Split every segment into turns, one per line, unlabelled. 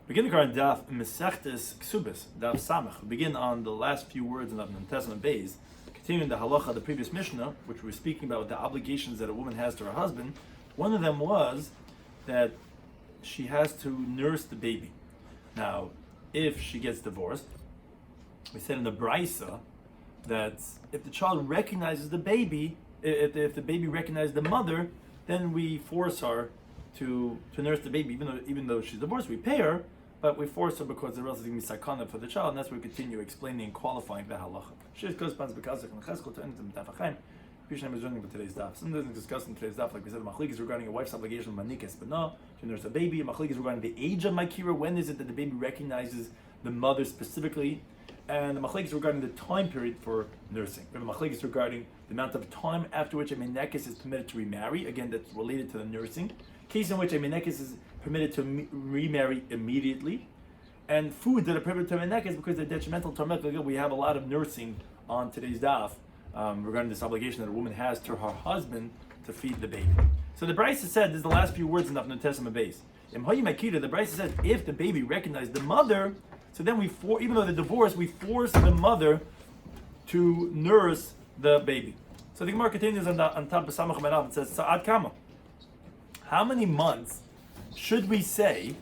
Begin the current Daf Mesechtes Kesuvos Daf Samach. We begin on the last few words in the Testament Beis, continuing the halacha of the previous Mishnah, which we were speaking about the obligations that a woman has to her husband. One of them was that she has to nurse the baby. Now, if she gets divorced, we said in the Brisa that if the child recognizes the baby, if the baby recognizes the mother, then we force her to nurse the baby, even though she's divorced, we pay her, but we force her because the else is going to be sakana for the child, and that's where we continue explaining and qualifying the halacha. Shir corresponds because of Cheskel to end of Daf Yomi. Rabbi Shloimy is running for today's Daf. Some doesn't discuss in today's Daf, like we said, Machlik is regarding a wife's obligation of manikes, but no, to nurse a baby. Machlik is regarding the age of Makira. When is it that the baby recognizes the mother specifically? And the Machlik is regarding the time period for nursing. The Machlik is regarding the amount of time after which a menekes is permitted to remarry. Again, that's related to the nursing. Case in which a menekes is permitted to remarry immediately. And food that are permitted to menekes because they're detrimental to her. We have a lot of nursing on today's daf regarding this obligation that a woman has to her husband to feed the baby. So the Brisa said, this is the last few words in the Testament base. The Brisa says, if the baby recognized the mother, so then even though they're divorced, we force the mother to nurse the baby. So the Gemara continues on top of Samach Merav and says, Sa'ad Kama. How many months should we say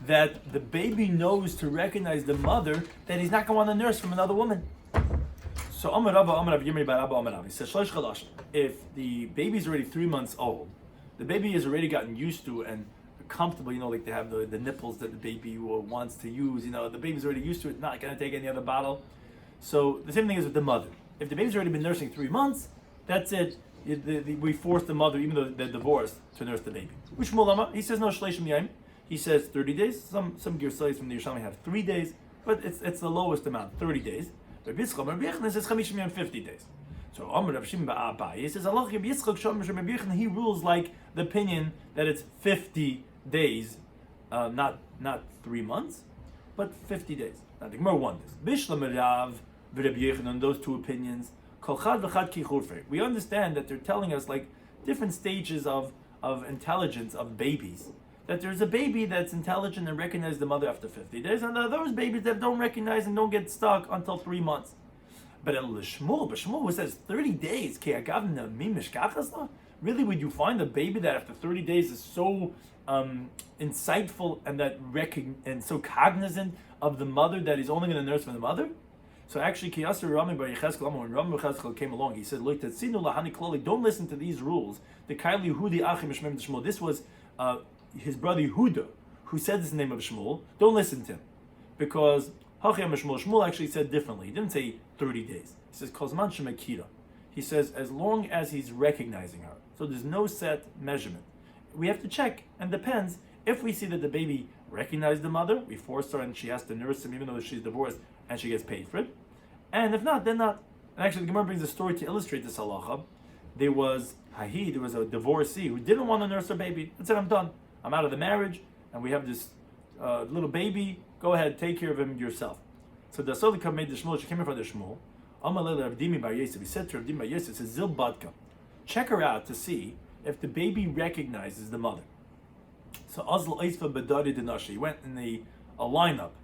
that the baby knows to recognize the mother that he's not going to want to nurse from another woman? So Amar Rabba, Yomei Bar Abba, Amar Rabba. He says, Shlosh Chadash. If the baby's already 3 months old, the baby has already gotten used to and comfortable, like they have the nipples that the baby wants to use, the baby's already used to it, not going to take any other bottle. So the same thing is with the mother. If the baby's already been nursing 3 months, that's it. We force the mother, even though they're divorced, to nurse the baby. Which Mulama? He says no shleishim yaim. He says 30 days. Some Girsayis from the Yerushalmi have 3 days, but it's the lowest amount, 30 days. Rabbi Yitzchak says 50 days. So Amar Rav Shimon Ba'abai, he says Allah Rabbi Yitzchak, he rules like the opinion that it's 50 days, not 3 months, but 50 days. Now the Gemara wonders. Bishlam Rav v'Rabbi Yochanan, those two opinions. We understand that they're telling us like different stages of intelligence of babies. That there's a baby that's intelligent and recognizes the mother after 50 days, and there are those babies that don't recognize and don't get stuck until 3 months. But Shmuel who says 30 days, really would you find a baby that after 30 days is so insightful and so cognizant of the mother that he's only going to nurse from the mother? So actually, when Rabbi Cheskel came along, he said, don't listen to these rules. This was his brother Yehuda, who said this in the name of Shmuel. Don't listen to him. Because Shmuel actually said differently. He didn't say 30 days. He says, Kozman Shemakira. He says, as long as he's recognizing her. So there's no set measurement. We have to check, and depends. If we see that the baby recognized the mother, we force her and she has to nurse him even though she's divorced, and she gets paid for it. And if not, then not. And actually, the Gemara brings a story to illustrate this halacha. There was a divorcee who didn't want to nurse her baby. And said, I'm done. I'm out of the marriage, and we have this little baby. Go ahead, take care of him yourself. So the Solika made the Shmuel. She came in front of the Shmuel. Amalei Avdimi Bar Yosef. He said to Avdimi Bar Yosef, says, Zil Badka. Check her out to see if the baby recognizes the mother. So Azl Eisva Bedari Dinashi. He went in a lineup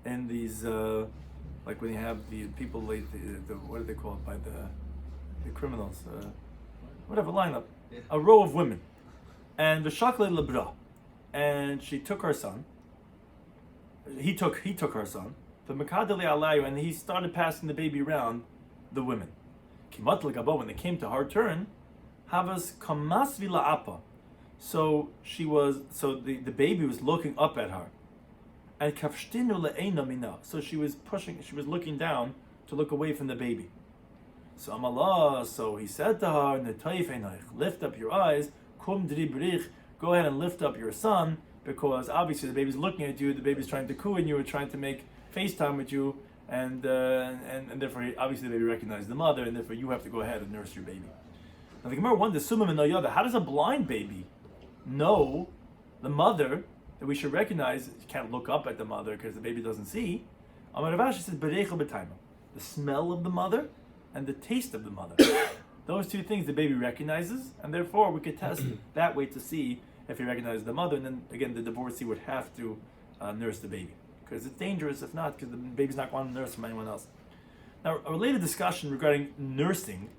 in these, like when you have the people, what are they called by the criminals? Whatever lineup, a row of women, and the Shakle Lebra, and she took her son. He took her son. The Makadali Alayu, and he started passing the baby around the women. Kimat Legabo, when they came to her turn, Havas Kamasvi La'apa. So the baby was looking up at her. And kafshtinu le'eina mina. So she was looking down to look away from the baby. So Amalah, so he said to her, Netayif einach, lift up your eyes, kum dribrich, go ahead and lift up your son, because obviously the baby's looking at you, the baby's trying to coo and you, or trying to make FaceTime with you, and therefore obviously the baby recognized the mother, and therefore you have to go ahead and nurse your baby. Now the Gemara wonders, Sumam and Noyada, how does a blind baby know the mother that we should recognize? You can't look up at the mother because the baby doesn't see. Amar Ravashi says, the smell of the mother and the taste of the mother. Those two things the baby recognizes, and therefore we could test that way to see if he recognizes the mother, and then again the divorcee would have to nurse the baby, because it's dangerous if not, because the baby's not going to nurse from anyone else. Now, a related discussion regarding nursing,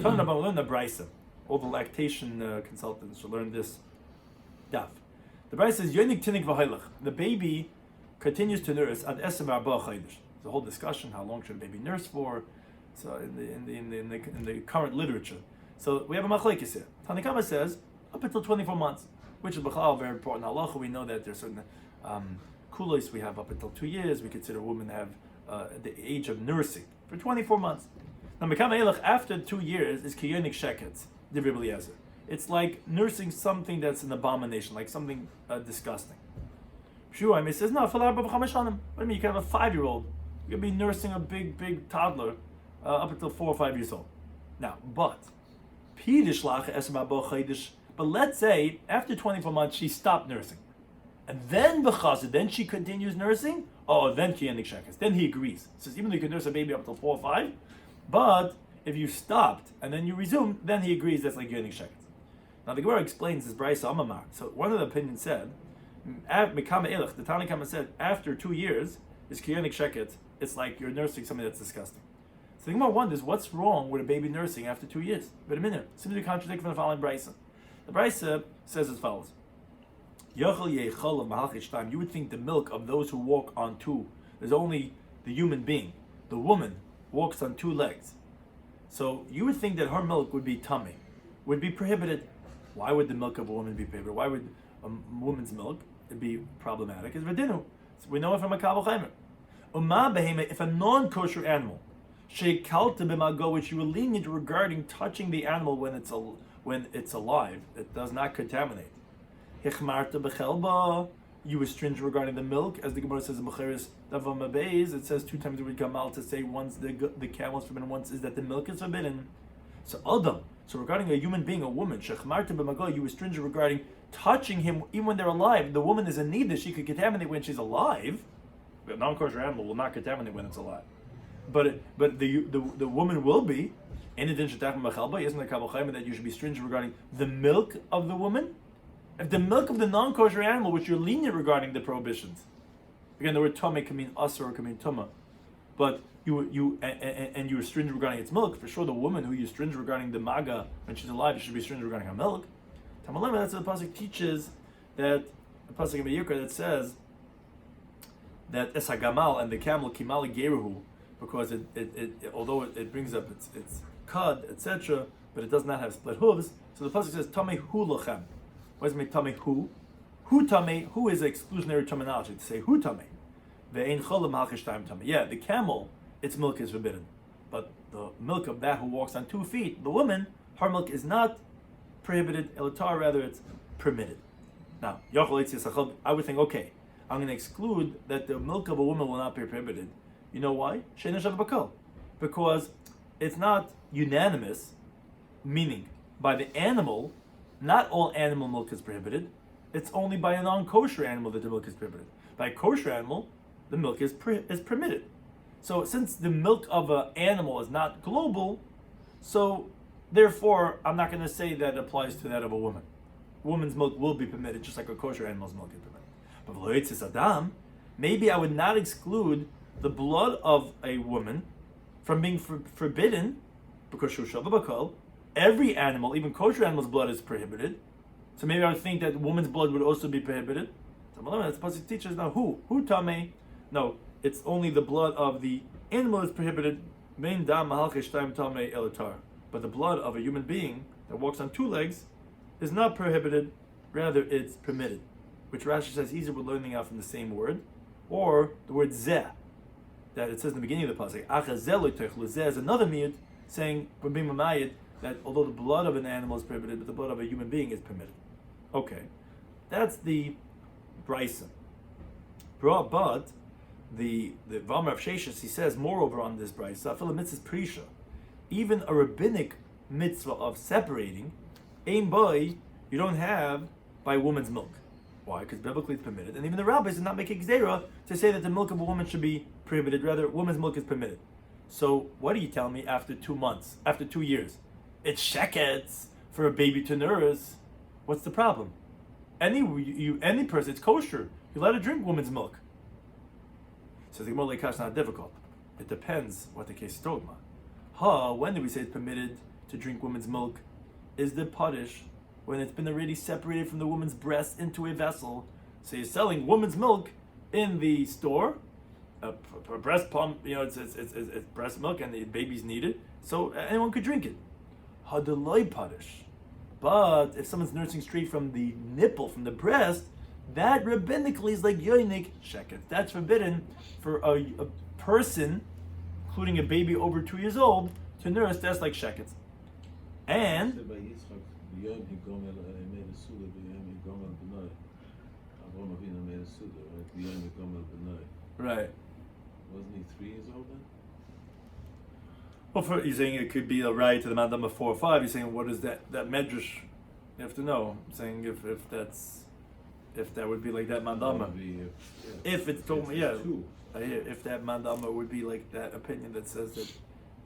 talking about learn the brisa. All the lactation consultants should learn this daf. The brisa says yonik tinik v'haylach. The baby continues to nurse ad esem arba chaydish. The whole discussion: how long should a baby nurse for? So in the current literature, so we have a machlekes here. Tanakama says up until 24 months, which is b'chal very important halacha. We know that there's certain kulos we have up until 2 years. We consider women have the age of nursing for 24 months. Now, mekama elach after 2 years is kiyonik sheketz divrei Eliezer. It's like nursing something that's an abomination, like something disgusting. Shloimy says no. What do you mean? You can have a 5-year-old. You can be nursing a big toddler up until 4 or 5 years old. Now, but let's say after 24 months she stopped nursing, and then she continues nursing. Oh, then kiyonik sheketz. Then he agrees. He says even though you can nurse a baby up until 4 or 5, but if you stopped and then you resume, then he agrees that's like kiyonik sheketz. Now the Gemara explains this brisa amamar. So one of the opinions said, Mikama Elach, the Tanakama said after 2 years is kiyonik sheketz. It's like you're nursing something that's disgusting. So the Gemara wonders what's wrong with a baby nursing after 2 years. But a minute, seems to contradict from the following brisa. The brisa says as follows: You would think the milk of those who walk on two. There's only the human being. The woman walks on 2 legs. So you would think that her milk would be tummy, would be prohibited. Why would the milk of a woman be prohibited? Why would a woman's milk be problematic? It's vedinu. So we know it from a kabel chaimer. If a non-kosher animal, which you were lenient regarding touching the animal when it's alive, it does not contaminate. You were stringent regarding the milk, as the Gemara says in Mecheres Davam Abeis. It says 2 times the word gamal to say once the camel is forbidden, once is that the milk is forbidden. So Adam. So regarding a human being, a woman, you were stringent regarding touching him even when they're alive. The woman is in need that she could contaminate when she's alive. A non-kosher animal will not contaminate when it's alive, but the woman will be. In addition to isn't the kabel chaimer that you should be stringent regarding the milk of the woman? If the milk of the non-kosher animal, which you're lenient regarding the prohibitions, again the word tameh can mean asur or can mean tumah, but you were stringent regarding its milk. For sure, the woman who you stringent regarding the maga when she's alive, you should be stringent regarding her milk. Tamalema, that's what the pasuk teaches, that the pasuk in Vayikra that says that esagamal and the camel kimali geruhu, because it although it brings up its cud, etc., but it does not have split hooves. So the pasuk says tameh hu lochem. What does it mean tameh hu? Hu tameh, hu is exclusionary terminology to say hu tameh. Ve'ein cholam halchish time tameh. Yeah, the camel, its milk is forbidden, but the milk of that who walks on 2 feet, the woman, her milk is not prohibited. Elatar, rather, it's permitted. Now, I would think, okay, I'm going to exclude that the milk of a woman will not be prohibited. You know why? Because it's not unanimous, meaning by the animal, not all animal milk is prohibited. It's only by a non-kosher animal that the milk is prohibited. By a kosher animal, the milk is permitted. So since the milk of an animal is not global, so therefore I'm not going to say that applies to that of a woman. A woman's milk will be permitted, just like a kosher animal's milk is permitted. But Adam, maybe I would not exclude the blood of a woman from being forbidden, because every animal, even kosher animal's blood is prohibited. So maybe I would think that woman's blood would also be prohibited. That's supposed to teach us now who tameh. No, it's only the blood of the animal is prohibited. But the blood of a human being that walks on 2 legs is not prohibited, rather it's permitted. Which Rashi says either we're learning out from the same word, or the word zeh, that it says in the beginning of the pasuk. Zeh is another miyut saying that although the blood of an animal is prohibited, but the blood of a human being is permitted. Okay, that's the brisa. But the Vamar of Sheshes, he says moreover on this brisa, prisha, even a rabbinic mitzvah of separating, aim boy, you don't have by woman's milk. Why? Because biblically it's permitted. And even the rabbis did not make a gzeira to say that the milk of a woman should be prohibited. Rather, woman's milk is permitted. So what do you tell me after 2 months, after 2 years? It's shekets for a baby to nurse. What's the problem? Any person, it's kosher. you're allowed to drink woman's milk. So the Gemara Leikash not difficult. It depends what the case is talking about. When do we say it's permitted to drink woman's milk? Is the punish when it's been already separated from the woman's breast into a vessel? So you're selling woman's milk in the store, a breast pump, it's breast milk and the babies need it, so anyone could drink it. Hadaloi punish. But if someone's nursing straight from the nipple, from the breast, that rabbinically is like yonik sheket. That's forbidden for a person, including a baby over 2 years old, to nurse. That's like sheket. And right.
Wasn't he 3 years old then?
Well, you're saying it could be a right to the mandam of 4 or 5. You're saying what is that medrash? You have to know. I'm saying if that would be like that mandama. If it's told me, if that mandama would be like that opinion that says that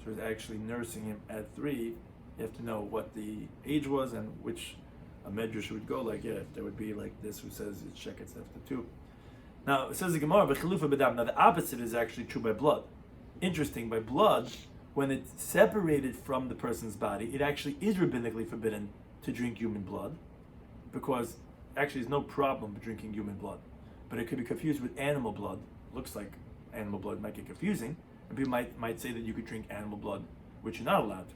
she was actually nursing him at 3, you have to know what the age was and which a medrash would go like. If there would be like this who says it's sheketz after 2. Now it says the Gemara v'chilufa b'dam. Now the opposite is actually true by blood. Interesting, by blood, when it's separated from the person's body, it actually is rabbinically forbidden to drink human blood, because actually there's no problem with drinking human blood, but it could be confused with animal blood. Looks like animal blood might get confusing, and people might say that you could drink animal blood, which you're not allowed to.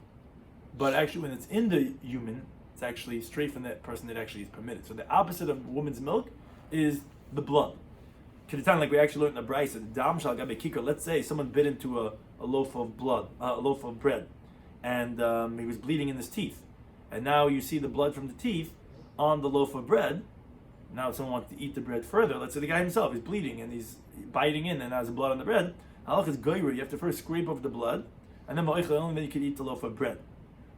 But actually, when it's in the human, it's actually straight from that person that actually is permitted. So the opposite of woman's milk is the blood. Kedatan, like we actually learned in the Brisa, dam shal gabe kikar. Let's say someone bit into a loaf of bread, and he was bleeding in his teeth, and now you see the blood from the teeth on the loaf of bread. Now if someone wants to eat the bread further, let's say the guy himself is bleeding and he's biting in and has blood on the bread. Halach is goyra. You have to first scrape off the blood, and then only then you can eat the loaf of bread.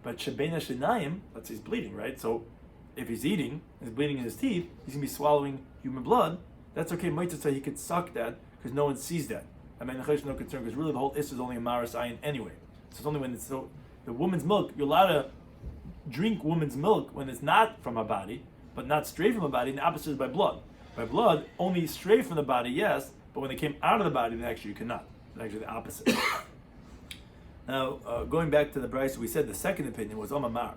But shebeina shenayim, let's say he's bleeding, right? So if he's eating, he's bleeding in his teeth, he's gonna be swallowing human blood. That's okay. Might say he could suck that because no one sees that. I mean, there's no concern because really the whole issue is only a maris ayin anyway. So it's only when it's the woman's milk. You're allowed to drink woman's milk when it's not from her body, but not straight from her body. And the opposite is by blood. By blood, only straight from the body, yes, but when it came out of the body, then actually you cannot. It's actually the opposite. Now, going back to the Brisa, we said the second opinion was Omamar.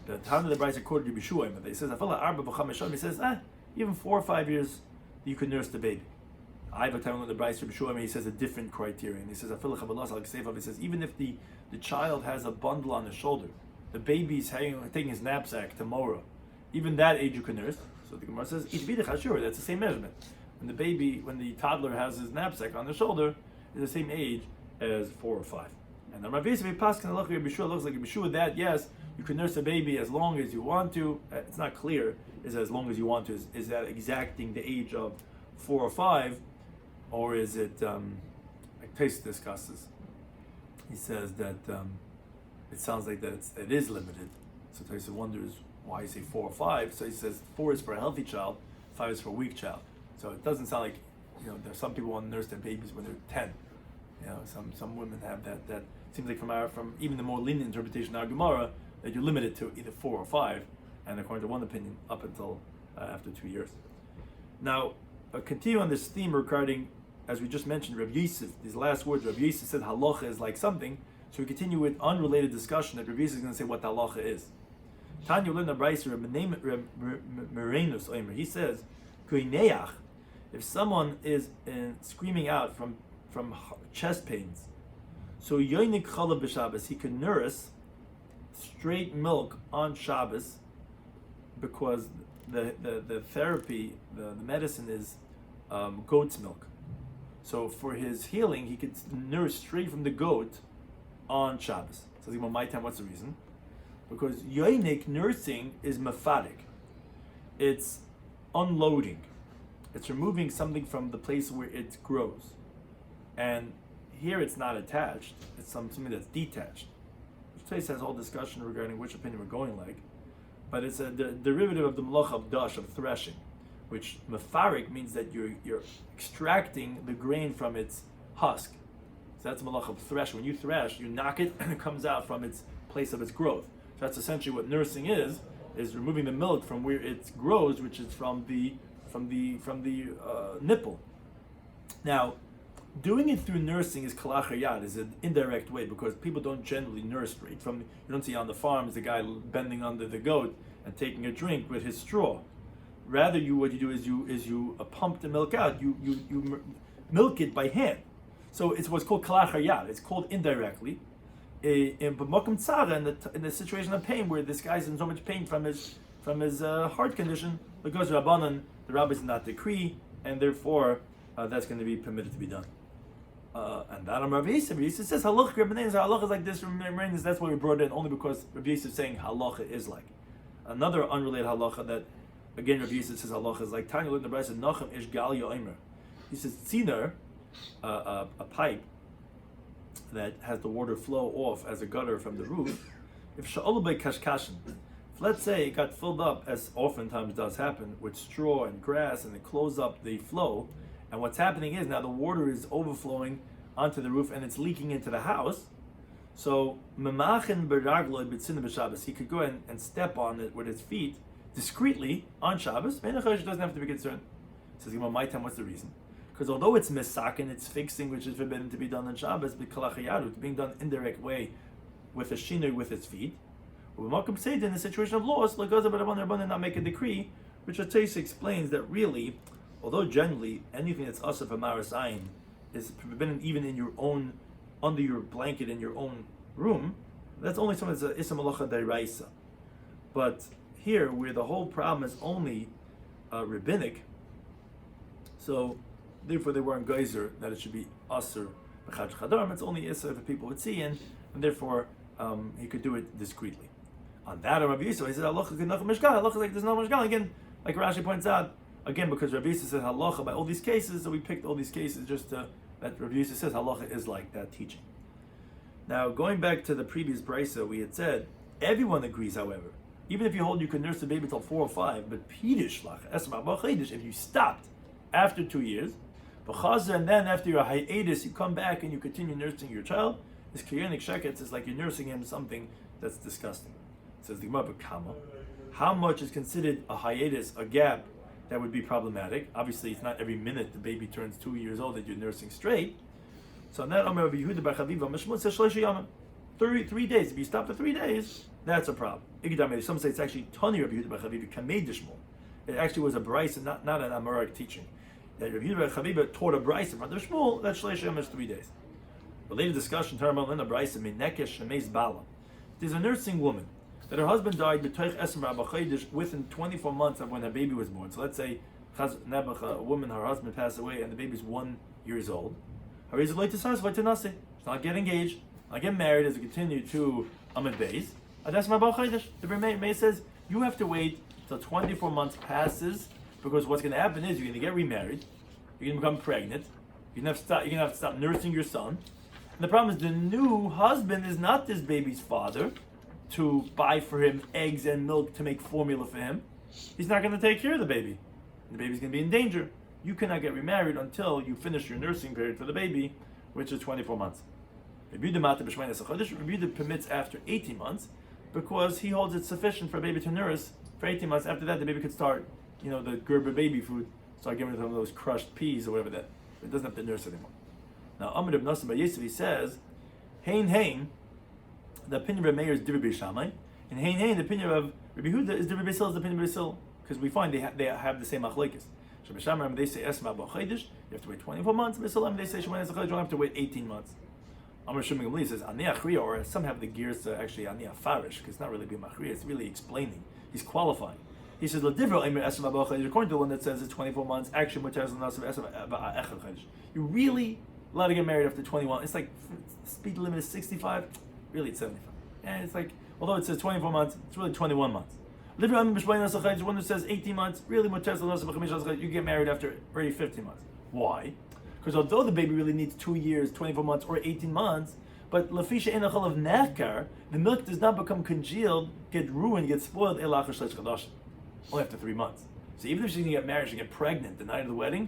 The time of the Brisa quoted Rabbi Shloimy. He says, he says, even 4 or 5 years, you could nurse the baby. I have a time on the Brisa Rabbi Shloimy, he says a different criterion. He says, he says, even if the child has a bundle on his shoulder, the baby's taking his knapsack tomorrow, even that age you can nurse. So the Gemara says, shiur, that's the same measurement. When the toddler has his knapsack on the shoulder, is the same age as 4 or 5. And the Rabbi Yisrael Paskin looks like Rabbi Shua that yes, you can nurse a baby as long as you want to. It's not clear. Is as long as you want to? Is that exacting the age of 4 or 5, or is it like Tais discusses? He says that it sounds like that it is limited. So Tais wonders why you say 4 or 5. So he says 4 is for a healthy child, 5 is for a weak child. So it doesn't sound like there's some people want to nurse their babies when they're 10. Some women have that seems like from even the more lenient interpretation of our Gemara that you're limited to either 4 or 5, and according to one opinion, up until after 2 years. Now, continue on this theme regarding, as we just mentioned, Rabbi Yosef. These last words, Rabbi Yosef said halacha is like something. So we continue with unrelated discussion that Rabbi Yosef is going to say what halacha is. Tanya learned the Brisa Merenus Omer. He says, Kuineach, if someone is screaming out from chest pains, so yonik chalav b'Shabbos, he can nurse straight milk on Shabbos because the therapy, the medicine is goat's milk. So for his healing, he could nurse straight from the goat on Shabbos. So my time, what's the reason? Because yonik nursing is mephadik. It's unloading. It's removing something from the place where it grows. And here it's not attached, it's something that's detached. Which place has a whole discussion regarding which opinion we're going like. But it's a derivative of the malach of dash, of threshing, which mefarik means that you're extracting the grain from its husk. So that's malach of thresh. When you thresh, you knock it and it comes out from its place of its growth. So that's essentially what nursing is removing the milk from where it grows, which is from the nipple. Now, doing it through nursing is kalachayat, is an indirect way, because people don't generally nurse straight. You don't see on the farms the guy bending under the goat and taking a drink with his straw. Rather, what you do is you pump the milk out. You milk it by hand. So it's what's called kalachayat. It's called indirectly. In the situation of pain, where this guy's in so much pain from his heart condition, because Rabbanan, the rabbis did not decree, and therefore that's going to be permitted to be done. And that Rabbi Yosef says halacha is like this. That's why we brought it in, only because Rabbi Yosef is saying halacha is like. Another unrelated halacha that, again, Rabbi Yosef says halacha is like. Tanya looked at the Brayso, Nachem ish gal yoimer. He says tziner, a pipe that has the water flow off as a gutter from the roof. If sha'olubay kashkashin, if let's say it got filled up, as oftentimes does happen, with straw and grass, and it closed up the flow, and what's happening is now the water is overflowing onto the roof and it's leaking into the house. So memachin beragloy b'tzina b'Shabbos, he could go and step on it with his feet discreetly on Shabbos. Doesn't have to be concerned. Says my time, what's the reason? Because although it's misakin, it's fixing, which is forbidden to be done on Shabbos, but kalachayadu, it's being done indirect way with a shinur with its feet. In the situation of loss, like Rabbanan not make a decree, which Atayis explains that really, although generally anything that's asaf amaras ayin is forbidden even in your own, under your blanket in your own room, that's only something that's isam malacha deraisa. But here, where the whole problem is only rabbinic, so therefore they weren't geyser that it should be asur b'chad chadarim. It's only issa if people would see, and therefore he could do it discreetly. On that, Rabbi Yosef, he said halacha k'nachem mishkan. Halacha is like there's no mishkan. Again, like Rashi points out, again because Rabbi Yosef said halacha by all these cases, so we picked all these cases just to, that Rabbi Yosef says halacha is like that teaching. Now, going back to the previous brisa, we had said everyone agrees, however, even if you hold you can nurse the baby till 4 or 5, but pidish if you stopped after 2 years, and then after your hiatus you come back and you continue nursing your child, this kiryanik sheketz is like you're nursing him something that's disgusting. It says the Gemara, how much is considered a hiatus, a gap that would be problematic? Obviously, it's not every minute the baby turns 2 years old that you're nursing straight. So on that, Rabbi Yehuda bar Chaviva Mishmut says 3 days. If you stop for 3 days, that's a problem. Some say it's actually Tani Rabbi Yehuda bar Chaviva Kamei Dishmol. It actually was a brayse, not an Amoraic teaching. That Rabbi Yehuda bar Chaviva taught a brayse in front of Shmuel that Shleish Yom is 3 days. Related discussion, Tarmal in a brayse Menekesh Shemeis Bala. There's a nursing woman that her husband died within 24 months of when her baby was born. So let's say a woman, her husband passed away and the baby's 1 year old. She's not get engaged, not get married as we continue to Amid Beis. That's my Bachaydish. The May says you have to wait till 24 months passes, because what's going to happen is you're going to get remarried, you're going to become pregnant, you're going to have to stop nursing your son. And the problem is the new husband is not this baby's father to buy for him eggs and milk to make formula for him. He's not going to take care of the baby. The baby's going to be in danger. You cannot get remarried until you finish your nursing period for the baby, which is 24 months. Rabbi Yehuda permits after 18 months, because he holds it sufficient for a baby to nurse for 18 months. After that, the baby could start, the Gerber baby food, start giving them those crushed peas or whatever that. It doesn't have to nurse anymore. Now, Amr ibn Nassim by Yosef, he says, Hein, the opinion of Rabbi Meir is Rabbi Shammai, and Hein, the opinion of Rabbi Yehuda is Rabbi Basil, is the opinion of Basil, because we find they have the same machlekes. Rabbi Shammai, they say Esma B'Chodesh, you have to wait 24 months. Basil, they say Shemona Esachadish, you don't have to wait 18 months. Amr Shimon Gamliel says Ani Achriya, or some have the gears to actually Ani Afarish, because it's not really being Achriya, it's really explaining. He's qualifying. He says L'divro Emir Esma B'Chodesh, according to the one that says it's 24 months. Actually, Mutaz L'Nasav Esma B'Chodesh. You really allowed to get married after 21. It's like speed limit is 65. Really, it's 75. And it's like, although it says 24 months, it's really 21 months. One that says 18 months, really, you get married after already 15 months. Why? Because although the baby really needs 2 years, 24 months, or 18 months, but lafisha enachal of nechkar, the milk does not become congealed, get ruined, get spoiled, only after 3 months. So even if she's going to get married, she get pregnant the night of the wedding,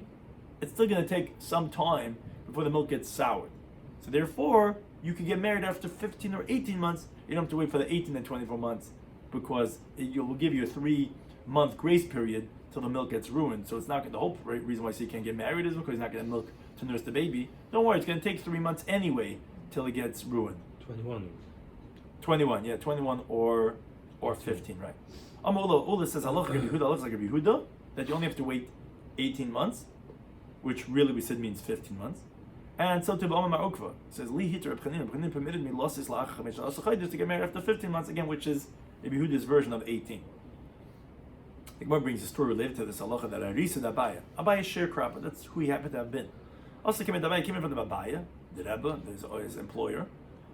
it's still going to take some time before the milk gets soured. So therefore, you can get married after 15 or 18 months. You don't have to wait for the 18 and 24 months, because it will give you a 3-month grace period till the milk gets ruined. So it's not the whole reason why he can't get married is because he's not going to milk to nurse the baby. Don't worry, it's going to take 3 months anyway till it gets ruined.
21.
21, yeah, 21 or 15, right? Ula says halacha Rabbi Yehuda looks like Rabbi Yehuda that you only have to wait 18 months, which really we said means 15 months. And so to Ba'amar Ukva says Li Hiter Reb Chanina permitted me losses la'ach chamesh asachaydos to get married after 15 months again, which is Rabbi Yehuda's version of 18. The Gemara brings a story related to this halacha that Arisa Abaya. Abaya sharecropper, that's who he happened to have been. Also came in from the Abaya, the Rebbe, his employer.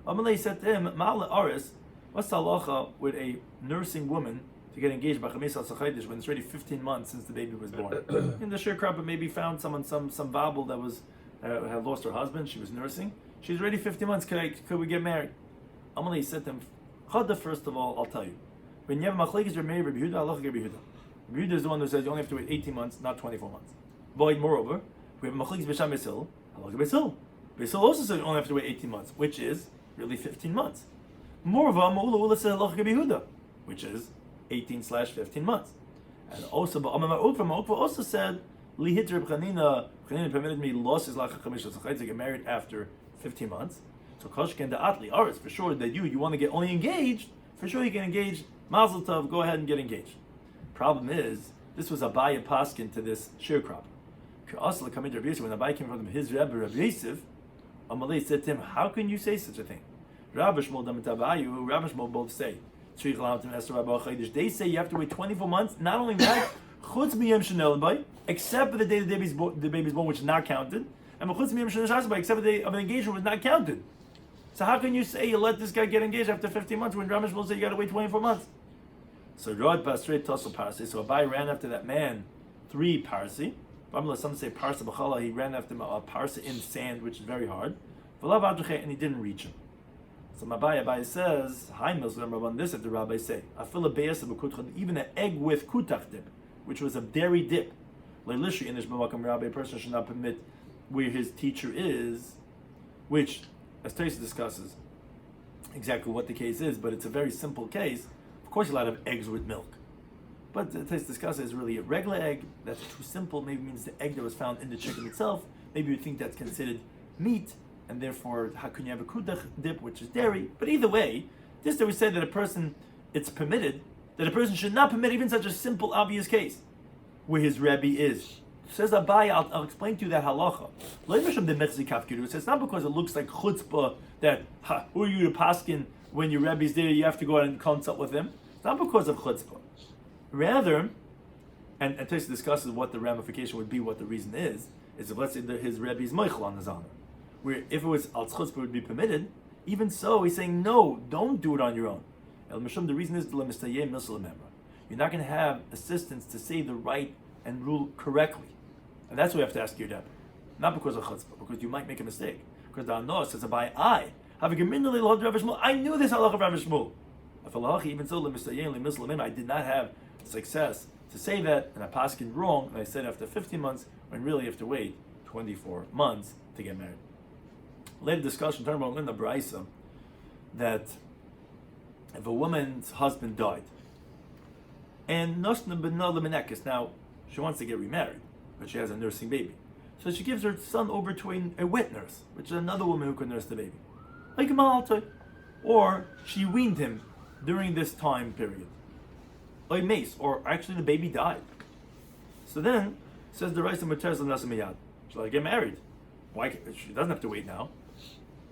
Amalei said to him, Ma'ala Aris, what's the halacha with a nursing woman to get engaged by Chamesh al-Sachaydish when it's already 15 months since the baby was born? And the sharecropper maybe found someone, some Babel that was had lost her husband, she was nursing. She's already 15 months, could we get married? Amalei said to him, Chada, first of all, I'll tell you. When you have machlekes, you're married, Rabbi Yehuda, halacha Rabbi Yehuda. Rabbi Yehuda is the one who says you only have to wait 18 months, not 24 months. Void, moreover, we have machlekes b'sham Beis halacha Beis Hillel. Beis Hillel also said you only have to wait 18 months, which is really 15 months. Moreover, Ma'ula said halacha Rabbi Yehuda, which is 18/15 months. And also, Ma'ukva also said, Li hit Reb Chanina permitted me losses la'ach chamesh asachaydos to get married after 15 months. So Koshken da'atli aris, for sure that you want to get only engaged, for sure you can engage, Mazel Tov, go ahead and get engaged. Problem is, this was Abaya Paskin to this sharecropper. When Abaya came from his Rebbe, Rabbi Yosef, Amalei said to him, how can you say such a thing? Rabbi Shmuel both say, they say you have to wait 24 months. Not only that, except for the day the baby's born, which is not counted, and except for the day of an engagement was not counted. So how can you say you let this guy get engaged after 15 months when Rabbi Shmuel said you got to wait 24 months? So Abai ran after that man 3 parsi. Some say parsa b'chala. He ran after him a parsa in sand, which is very hard. And he didn't reach him. So Abai says, "Hi, Muslim Rabban." This at the rabbi say, even an egg with kutach dip, which was a dairy dip. Leilishi in this rabbi, a person should not permit where his teacher is, which, as Taisa discusses, exactly what the case is, but it's a very simple case. Of course, you're allowed to have eggs with milk. But the Taisa discusses is really a regular egg that's too simple, maybe means the egg that was found in the chicken itself. Maybe you think that's considered meat, and therefore, how can you have a kudach dip, which is dairy? But either way, this that we say that a person, it's permitted, that a person should not permit even such a simple, obvious case, where his Rebbe is. Says Abai, I'll explain to you that halacha. It's not because it looks like chutzpah that, who are you to paskin when your Rebbe is there, you have to go out and consult with him. It's not because of chutzpah. Rather, and Taisa discusses what the ramification would be, what the reason is if let's say that his Rebbe is meichel on the zana, where if it was al chutzpah it would be permitted. Even so, he's saying no, don't do it on your own. The reason is you're not going to have assistance to say the right and rule correctly, and that's what we have to ask your Rebbe, not because of chutzpah, because you might make a mistake. Because the Anoah says, I knew this halacha of Rabbi Shmuel. Even so, I did not have success to say that, and I paskin wrong, and I said after 15 months, when really you have to wait 24 months to get married. Later discussion, talking about in the Braisa, that if a woman's husband died, and now she wants to get remarried, but she has a nursing baby, so she gives her son over to a wet nurse, which is another woman who could nurse the baby, like a malta, or she weaned him during this time period, like mace, or actually the baby died. So then says the Raisa Muteres Nasamiyad, she'll get married. Why? She doesn't have to wait now.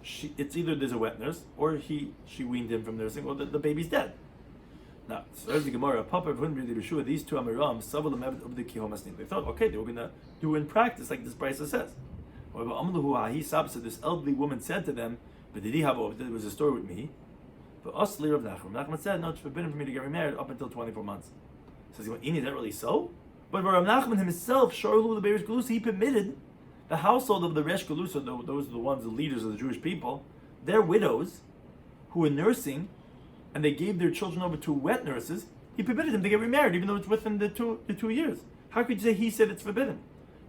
It's either there's a wet nurse, or she weaned him from nursing, or the baby's dead. Now, so as the Gemara, Papa these two Amiram, they thought, okay, they were going to do in practice like this Brisa says. So this elderly woman said to them, but did he have there was a story with me? But Osli Rav Nachman. Nachman said, no, it's forbidden for me to get remarried up until 24 months. Says he went, is that really so? But Rav Nachman himself, Sharlu the Beirish Galusa, he permitted the household of the Resh Galusa, those are the ones, the leaders of the Jewish people, their widows who were nursing, and they gave their children over to wet nurses, he permitted them to get remarried, even though it's within the 2 years. How could you say he said it's forbidden?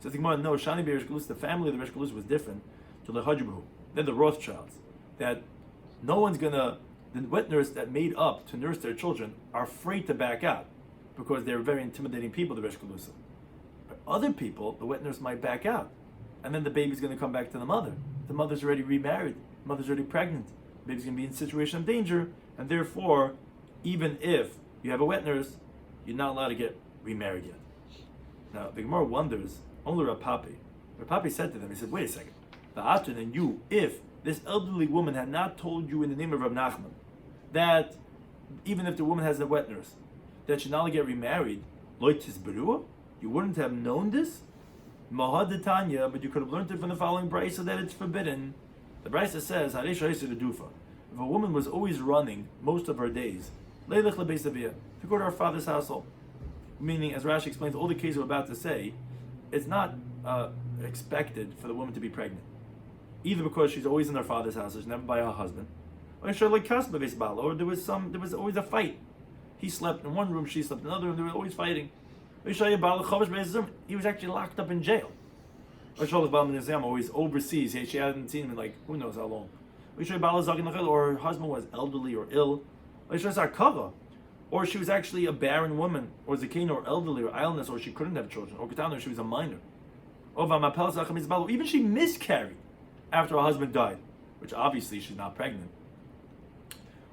So the Gemara, no, Shani Beirish Galusa, the family of the Resh Galusa was different to the Hajjabu. They're the Rothschilds. That no one's gonna, the wet nurse that made up to nurse their children are afraid to back out. because they're very intimidating people, the Resh Kalusa. But other people, the wet nurse might back out, and then the baby's going to come back to the mother. The mother's already remarried, the mother's already pregnant, the baby's going to be in a situation of danger, and therefore, even if you have a wet nurse, you're not allowed to get remarried yet. Now, the Gemara wonders, only Rav Papi said to them, he said, wait a second, Va'atan and you, if this elderly woman had not told you in the name of Rav Nachman, that even if the woman has a wet nurse, that she not only get remarried, loitis berua, you wouldn't have known this? Mahadatanya, but you could have learned it from the following brisa that it's forbidden. The brisa says, if a woman was always running most of her days, to go to her father's household, meaning, as Rashi explains, all the cases we're about to say, it's not expected for the woman to be pregnant, either because she's always in her father's house, she's never by her husband, or there was always a fight. He slept in one room, she slept in another room, they were always fighting. He was actually locked up in jail. Always overseas, she hadn't seen him in like who knows how long. Or her husband was elderly or ill. Or she was actually a barren woman, or zakin, or elderly, or illness, or she couldn't have children, or she was a minor. Even she miscarried after her husband died, which obviously she's not pregnant.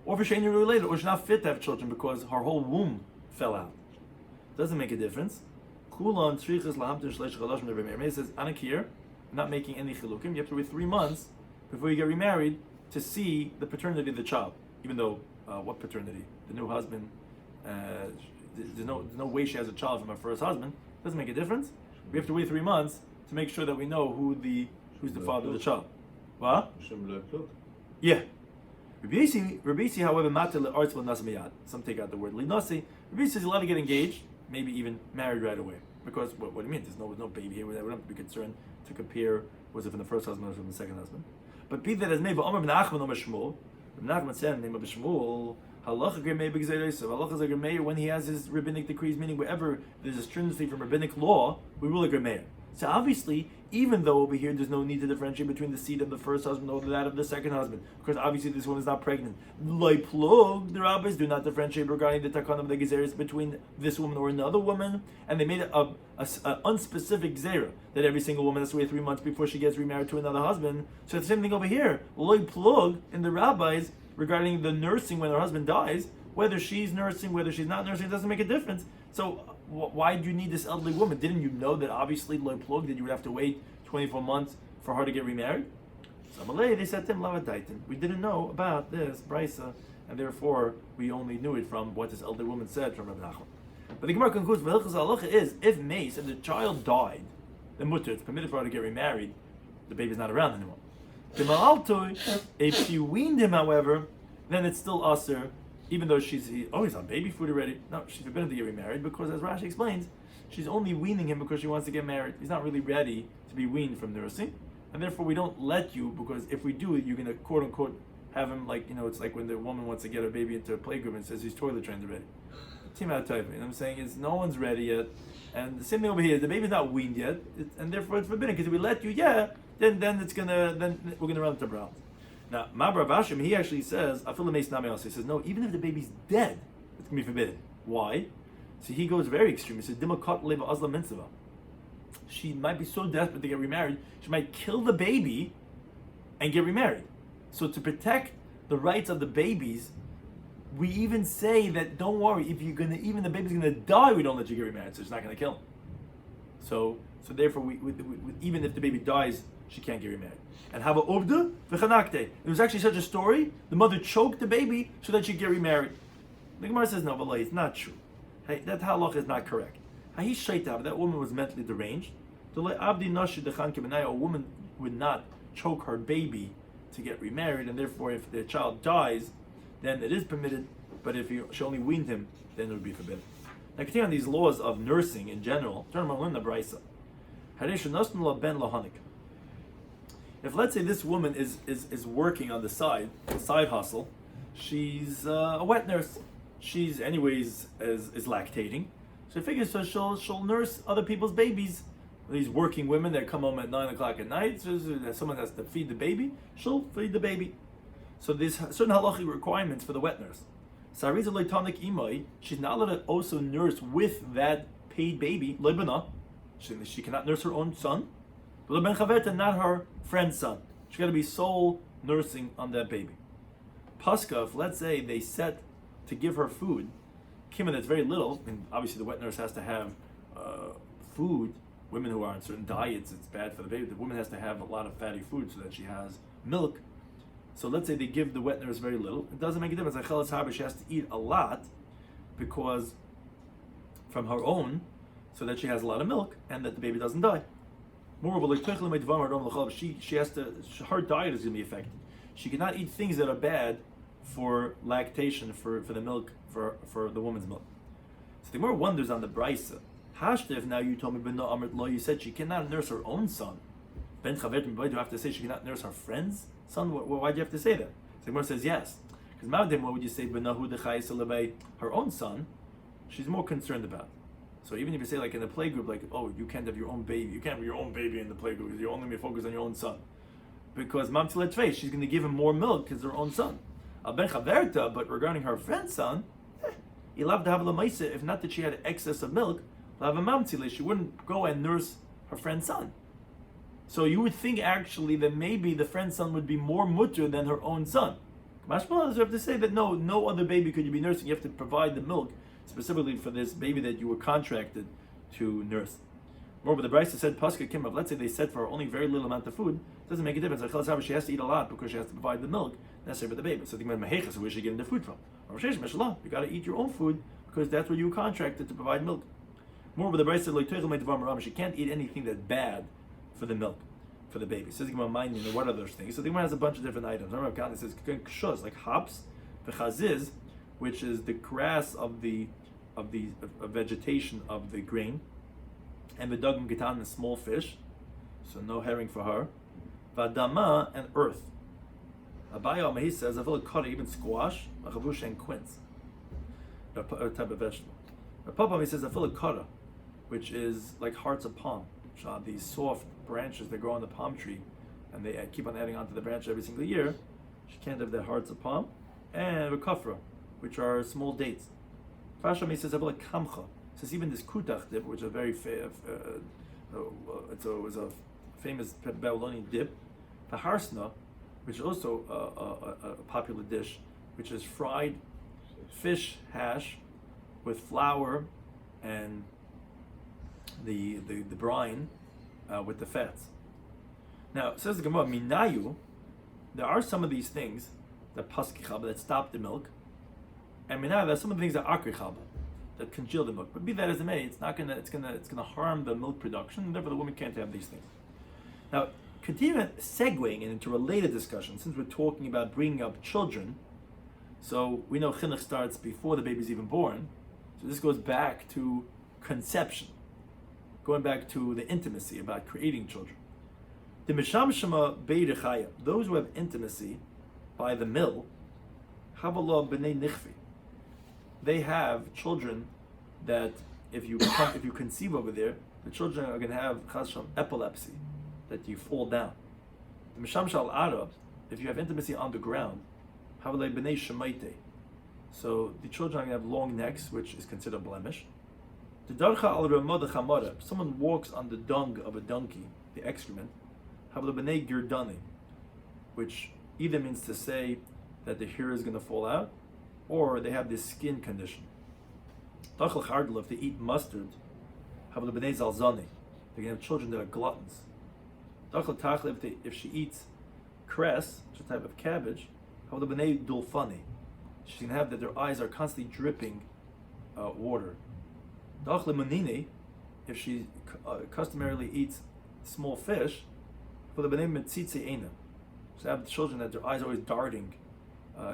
Or for Shani related, or she's not fit to have children because her whole womb fell out. Doesn't make a difference. Kulon It says, Anakir, I'm not making any chilukim. You have to wait 3 months before you get remarried to see the paternity of the child. Even though, what paternity? The new husband, there's no way she has a child from her first husband. Doesn't make a difference. We have to wait 3 months to make sure that we know who's the father of the child. What? Yeah. Rabbi, however, some take out the word linasi. Rabbi says you're allowed to get engaged, maybe even married right away. Because what do you mean? There's no baby here. We don't have to be concerned to compare was it from the first husband or from the second husband. But be that as maybe Omer ben Nachman Omer Shmuel, Nachman said in the name of Shmuel, halacha gemei b'gzeirei. Halacha is a gemei when he has his rabbinic decrees, meaning wherever there's a stringency from rabbinic law, we rule a gemei. So obviously, even though over here there's no need to differentiate between the seed of the first husband or that of the second husband, because obviously this one is not pregnant. Like plug, the rabbis do not differentiate regarding the takana of the gezeres between this woman or another woman, and they made a unspecific gezerah that every single woman has to wait 3 months before she gets remarried to another husband. So it's the same thing over here. Like plug in the rabbis regarding the nursing when her husband dies, whether she's nursing, whether she's not nursing, it doesn't make a difference. So why do you need this elderly woman? Didn't you know that obviously loy plug that you would have to wait 24 months for her to get remarried? So they said to him, we didn't know about this brisa, and therefore we only knew it from what this elderly woman said from Rabbi Nachman. But the Gemara concludes, is if mace and the child died, then mutter, it's permitted for her to get remarried. The baby's not around anymore. If she weaned him, however, then it's still usher. Even though he's on baby food already. No, she's forbidden to get remarried because, as Rashi explains, she's only weaning him because she wants to get married. He's not really ready to be weaned from nursing, and therefore we don't let you, because if we do, you're going to quote unquote have him like, it's like when the woman wants to get her baby into a playgroup and says he's toilet trained already. Team out type. I'm saying is no one's ready yet, and the same thing over here. The baby's not weaned yet, and therefore it's forbidden. Because if we let you, then we're gonna run into problems. Now, Mabra Vashim, he actually says, he says, no, even if the baby's dead, it's going to be forbidden. Why? So he goes very extreme. He says, she might be so desperate to get remarried, she might kill the baby and get remarried. So to protect the rights of the babies, we even say that, don't worry, if even the baby's going to die, we don't let you get remarried, so she's not going to kill him. So therefore, we even if the baby dies, she can't get remarried. And how about Ubda? V'chanakte. It was actually such a story, the mother choked the baby so that she'd get remarried. The Gemara says, no, but it's not true. Hey, that halach is not correct. That woman was mentally deranged. A woman would not choke her baby to get remarried, and therefore if the child dies, then it is permitted, but if she only weaned him, then it would be forbidden. Now continue on these laws of nursing in general. Turn to the Brisa. If let's say this woman is working on the side hustle, she's a wet nurse. She's anyways is lactating, so I figure she'll nurse other people's babies. These working women that come home at 9 o'clock at night, so someone has to feed the baby. She'll feed the baby. So there's certain halachic requirements for the wet nurse. Sariza loitanik imoi, she's not allowed to also nurse with that paid baby, lebana. She cannot nurse her own son. But ben chaverta, not her friend's son. She got to be sole nursing on that baby. Paska, if let's say they set to give her food, Kimon that's very little, and obviously the wet nurse has to have food. Women who are on certain diets, it's bad for the baby. The woman has to have a lot of fatty food so that she has milk. So let's say they give the wet nurse very little. It doesn't make a difference. She has to eat a lot because from her own, so that she has a lot of milk and that the baby doesn't die. Moreover, she has to. Her diet is going to be affected. She cannot eat things that are bad for lactation, for the milk, for the woman's milk. So the Gemara wonders on the Brisa. Hashtiv, now you told me, but no, Amrit Lo, you said she cannot nurse her own son. Ben Chavet, do you have to say she cannot nurse her friend's son? Why do you have to say that? So the Gemara says yes. Because Ma'adim, what would you say, her own son, she's more concerned about. So even if you say like in the playgroup, like, oh, you can't have your own baby, you can't have your own baby in the playgroup because you're only going to focus on your own son. Because Mam Tzilet Tvei, she's going to give him more milk because her own son. Ben Chaverta, but regarding her friend's son, if not that she had excess of milk, she wouldn't go and nurse her friend's son. So you would think actually that maybe the friend's son would be more mutter than her own son. Mashmallah, you have to say that no other baby could you be nursing. You have to provide the milk specifically for this baby that you were contracted to nurse. Moreover, the Brisa said, Paska Kimav, let's say they said for her only very little amount of food, it doesn't make a difference. She has to eat a lot because she has to provide the milk necessary for the baby. So the Gemara Mehecha, so where's she getting the food from? You got to eat your own food because that's what you were contracted to provide milk. Moreover, the Brisa said, she can't eat anything that's bad for the milk, for the baby. So the Gemara mind what are those things? So the Gemara has a bunch of different items. It says kshuz, like hops, v'chaziz, which is the grass of the vegetation of the grain, and v'dagim gitan, and small fish, so no herring for her. V'adama, and earth. Abaya Mehi says, I feel like kara, even squash, machavusha, and quince, a type of vegetable. Papa says, I feel like kara, which is like hearts of palm, which are these soft branches that grow on the palm tree, and they keep on adding onto the branch every single year. She can't have the hearts of palm, and kafra, which are small dates. Fashami says, I feel like kamcha. Says even this kutach dip, which is a very it was a famous Babylonian dip. The harsna, which is also a popular dish, which is fried fish hash with flour and the brine with the fats. Now, says the Gemara, minayu, there are some of these things that paskichaba, that stop the milk, and minayu, there's some of the things that akrichaba, that congeal the milk. But be that as it may, it's gonna harm the milk production, and therefore the woman can't have these things. Now, continuing segueing into related discussion, since we're talking about bringing up children, so we know chinuch starts before the baby's even born. So this goes back to conception, going back to the intimacy about creating children. The mishamshama beirechaya, those who have intimacy by the mill, havala b'nei nichvi, they have children that if you conceive over there, the children are going to have chas v'shalom epilepsy, that you fall down. The mishamshal arab, if you have intimacy on the ground, havala b'nei shemaite. So the children are going to have long necks, which is considered a blemish. The darcha al ramah chamara, if someone walks on the dung of a donkey, the excrement, havala b'nei girdani, which either means to say that the hair is going to fall out, or they have this skin condition. Dachal chardal, if they eat mustard, havala b'nei zalzani, they can have children that are gluttons. Dachal tachla, if she eats cress, which is a type of cabbage, havala b'nei dulfani, she's going to have that their eyes are constantly dripping water. Dachla manini, if she customarily eats small fish, havala b'nei metzitze eina, so have children that their eyes are always darting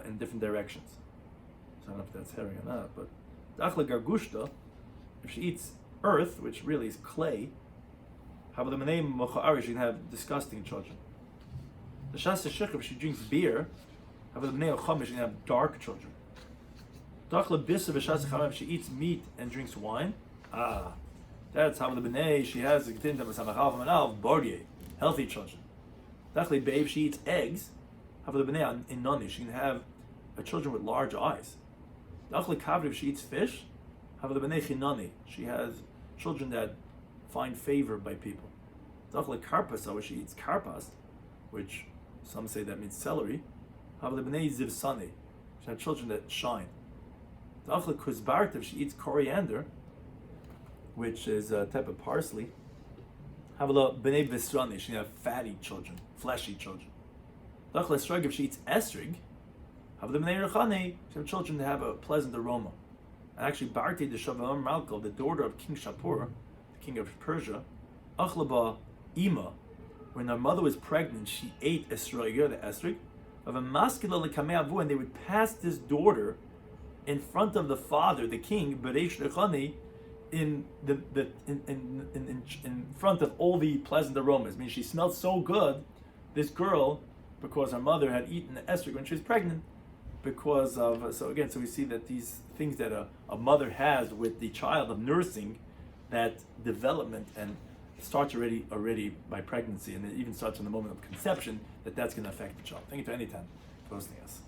in different directions. So I don't know if that's herring or not, but dachla gargushta, if she eats earth, which really is clay, havala b'nei mocha'ari, she can have disgusting children. The shas shich, if she drinks beer, havala b'nei ocham, she can have dark children. Dachla bisa v'shas chamam, if she eats meat and drinks wine, that's havala b'nei, she has healthy children. Dachla babe, she eats eggs, havala b'nei inani, she can have children with large eyes. Dachli kavri, if she eats fish, havla b'nei chinani. She has children that find favor by people. Dachli karpas, if she eats karpas, which some say that means celery, havla b'nei zivsani. She has children that shine. Dachli kuzbart, if she eats coriander, which is a type of parsley, havla b'nei visrani. She have fatty children, fleshy children. Dachli esrog, if she eats esrig, havla b'nei rechani. She have children that have a pleasant aroma. And actually, Barti the Shavam Malko, the daughter of King Shapur, the king of Persia, Achlaba Ima, when her mother was pregnant, she ate esrog, the esrig, of a maskila lekameavu, and they would pass this daughter in front of the father, the king, Bereish Rechani, in front of all the pleasant aromas. I mean, she smelled so good, this girl, because her mother had eaten the esrog when she was pregnant, because of, so we see that these things that a mother has with the child of nursing, that development and starts already by pregnancy, and it even starts from the moment of conception, that's going to affect the child. Thank you to any time for hosting us.